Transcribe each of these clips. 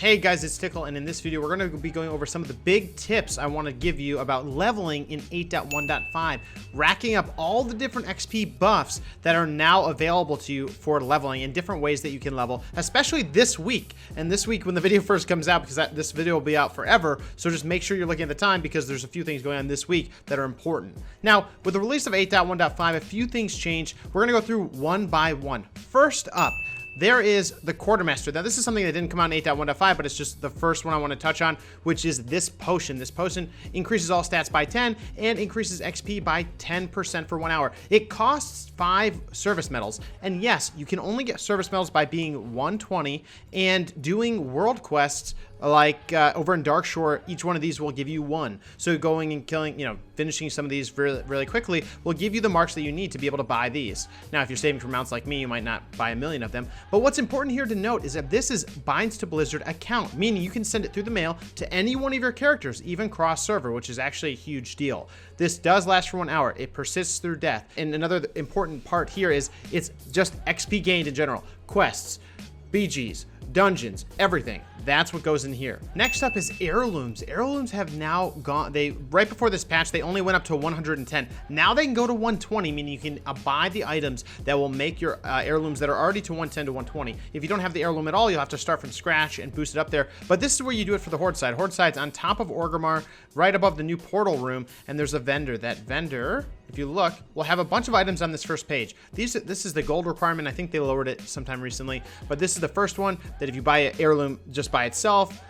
Hey guys, it's Tiqqle, and in this video we're going to be going over some of the big tips I want to give you about leveling in 8.1.5, racking up all the different XP buffs that are now available to you for leveling in different ways that you can level, especially this week. And this week when the video first comes out, because this video will be out forever, so just make sure you're looking at the time because there's a few things going on this week that are important. Now, with the release of 8.1.5, a few things changed. We're going to go through one by one. First up, there is the Quartermaster. Now, this is something that didn't come out in 8.1.5, but it's just the first one I want to touch on, which is this potion. This potion increases all stats by 10 and increases XP by 10% for 1 hour. It costs 5 service medals, and yes, you can only get service medals by being 120 and doing world quests like over in Darkshore. Each one of these will give you 1. So going and killing, finishing some of these really, really quickly will give you the marks that you need to be able to buy these. Now, if you're saving for mounts like me, you might not buy a million of them. But what's important here to note is that this is binds to Blizzard account, meaning you can send it through the mail to any one of your characters, even cross server, which is actually a huge deal. This does last for 1 hour. It persists through death. And another important part here is it's just XP gained in general. Quests, BGs, dungeons, everything. That's what goes in here. Next up is Heirlooms. Heirlooms have now gone, right before this patch, they only went up to 110. Now they can go to 120, meaning you can buy the items that will make your heirlooms that are already to 110 to 120. If you don't have the heirloom at all, you'll have to start from scratch and boost it up there. But this is where you do it for the Horde side. Horde side's on top of Orgrimmar, right above the new portal room, and there's a vendor. That vendor, if you look, will have a bunch of items on this first page. This is the gold requirement. I think they lowered it sometime recently, but this is the first one that if you buy an heirloom just by itself,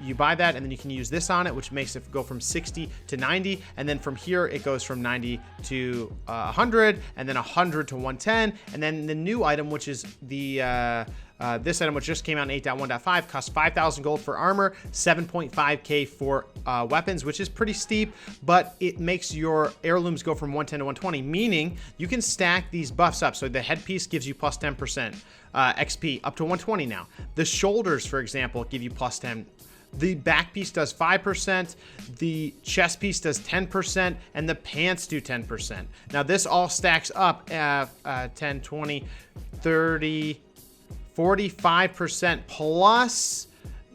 you buy that, and then you can use this on it, which makes it go from 60 to 90, and then from here it goes from 90 to 100, and then 100 to 110, and then the new item, which is the this item, which just came out in 8.1.5, costs 5,000 gold for armor, 7.5k for weapons, which is pretty steep, but it makes your heirlooms go from 110 to 120, meaning you can stack these buffs up. So the headpiece gives you plus 10% XP up to 120 now. The shoulders, for example, give you plus 10. The back piece does 5%, the chest piece does 10%, and the pants do 10%. Now this all stacks up 10, 20, 30, 45% plus,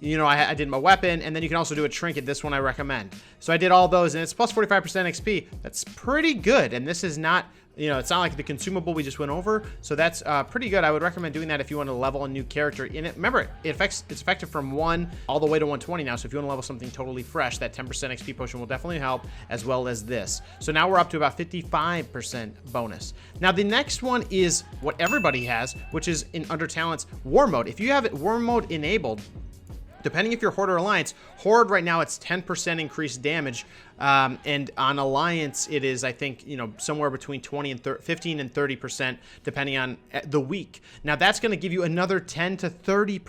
I did my weapon, and then you can also do a trinket. This one I recommend. So I did all those, and it's plus 45% XP. That's pretty good, and this is not, it's not like the consumable we just went over, so that's pretty good. I would recommend doing that if you want to level a new character in it. Remember, it's effective from 1 all the way to 120 now, so if you want to level something totally fresh, that 10% XP potion will definitely help, as well as this. So now we're up to about 55% bonus. Now the next one is what everybody has, which is in under talents, War Mode. If you have it War Mode enabled, depending if you're Horde or Alliance, Horde right now it's 10% increased damage, and on Alliance it is, I think, somewhere between 15 and 30%, depending on the week. Now that's going to give you another 10 to 30%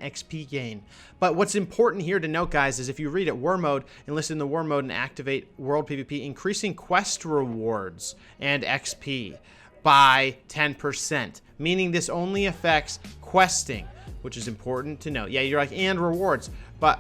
XP gain. But what's important here to note, guys, is if you read it, War Mode, enlist in the War Mode and activate World PvP, increasing quest rewards and XP by 10%, meaning this only affects questing, which is important to note. Yeah, you're like, and rewards, but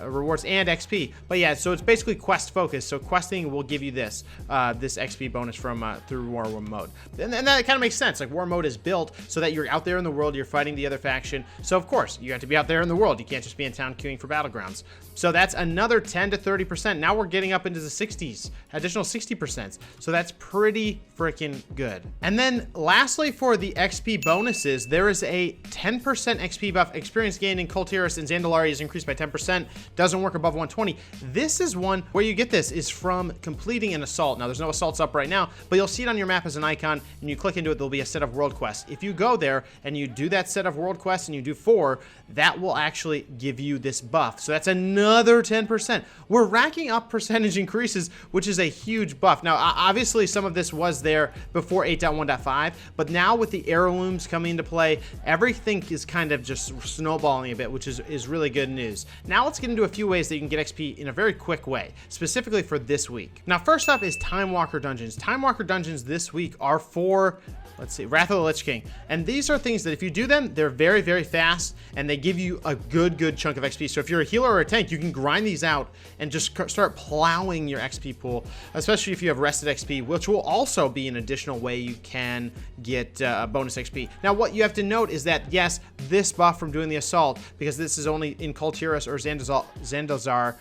rewards and XP. But yeah, so it's basically quest focused. So questing will give you this XP bonus from through War Mode, and that kind of makes sense. Like War Mode is built so that you're out there in the world, you're fighting the other faction. So of course you have to be out there in the world. You can't just be in town queuing for battlegrounds. So that's another 10 to 30%. Now we're getting up into the 60s, additional 60%. So that's pretty freaking good. And then lastly, for the XP bonuses, there is a 10% XP buff. Experience gained in Kultiris and Zandalari is increased by 10%. Doesn't work above 120. This is one where you get this is from completing an assault. Now there's no assaults up right now, but you'll see it on your map as an icon, and you click into it, there'll be a set of world quests. If you go there and you do that set of world quests and you do 4, that will actually give you this buff. So that's another 10%. We're racking up percentage increases, which is a huge buff. Now obviously some of this was there before 8.1.5, but now with the heirlooms coming into play, everything is kind of just snowballing a bit, which is really good news. Now let's get into a few ways that you can get XP in a very quick way, specifically for this week. Now first up is Time Walker dungeons. Time Walker dungeons this week are for let's see, Wrath of the Lich King. And these are things that if you do them, they're very, very fast, and they give you a good chunk of XP. So if you're a healer or a tank, you can grind these out and just start plowing your XP pool, especially if you have rested XP, which will also be an additional way you can get bonus XP. Now, what you have to note is that, yes, this buff from doing the assault, because this is only in Kultiras or Zandalar,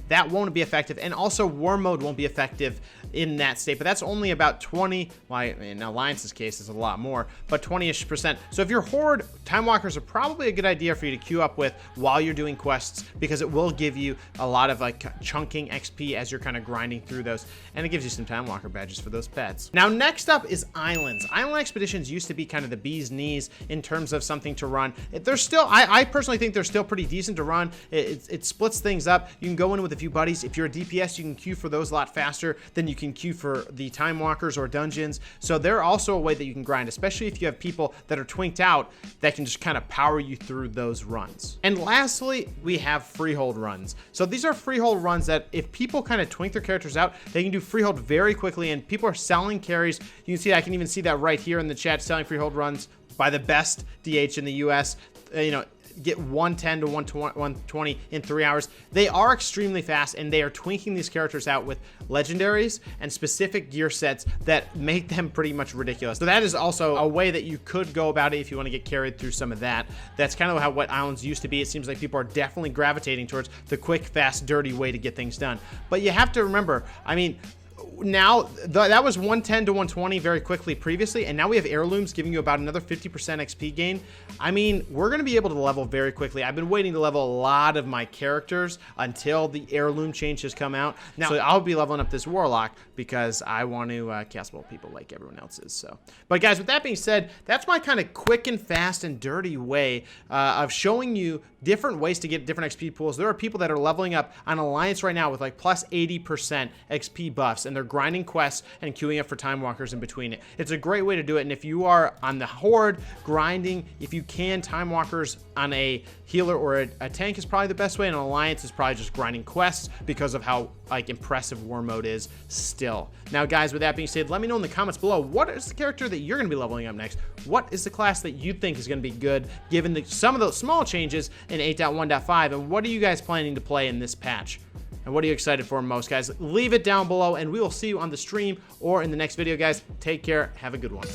that won't be effective, and also War Mode won't be effective in that state, but that's only about 20, well, in Alliance's case it's a lot more, but 20-ish%. So if you're Horde, Time Walkers are probably a good idea for you to queue up with while you're doing quests, because it will give you a lot of like chunking XP as you're kind of grinding through those, and it gives you some Time Walker badges for those pets. Now next up is Islands. Island Expeditions used to be kind of the bee's knees in terms of something to run. They're still, I personally think they're still pretty decent to run. It splits things up. You can go in with a few buddies. If you're a DPS, you can queue for those a lot faster than you can queue for the Time Walkers or dungeons. So they're also a way that you can grind, especially if you have people that are twinked out that can just kind of power you through those runs. And lastly, we have freehold runs. So these are freehold runs that if people kind of twink their characters out, they can do freehold very quickly, and people are selling carries. You can see, I can even see that right here in the chat, selling freehold runs by the best DH in the US. You know, get 110 to 120 in 3 hours. They are extremely fast, and they are twinking these characters out with legendaries and specific gear sets that make them pretty much ridiculous. So that is also a way that you could go about it if you want to get carried through some of that. That's kind of how what Islands used to be. It seems like people are definitely gravitating towards the quick, fast, dirty way to get things done. But you have to remember, I mean, now that was 110 to 120 very quickly previously, and now we have Heirlooms giving you about another 50% XP gain. I mean, we're going to be able to level very quickly. I've been waiting to level a lot of my characters until the Heirloom change has come out. Now, so I'll be leveling up this Warlock because I want to cast bolt people like everyone else is. So, but guys, with that being said, that's my kind of quick and fast and dirty way of showing you different ways to get different XP pools. There are people that are leveling up on Alliance right now with like plus 80% XP buffs, and they're grinding quests and queuing up for Time Walkers in between it. It's a great way to do it. And if you are on the Horde grinding, if you can, Time Walkers on a healer or a tank is probably the best way, and Alliance is probably just grinding quests because of how like impressive War Mode is still. Now guys, with that being said, let me know in the comments below, what is the character that you're going to be leveling up next? What is the class that you think is going to be good given some of those small changes in 8.1.5, and what are you guys planning to play in this patch? And what are you excited for most, guys? Leave it down below, and we will see you on the stream or in the next video, guys. Take care. Have a good one.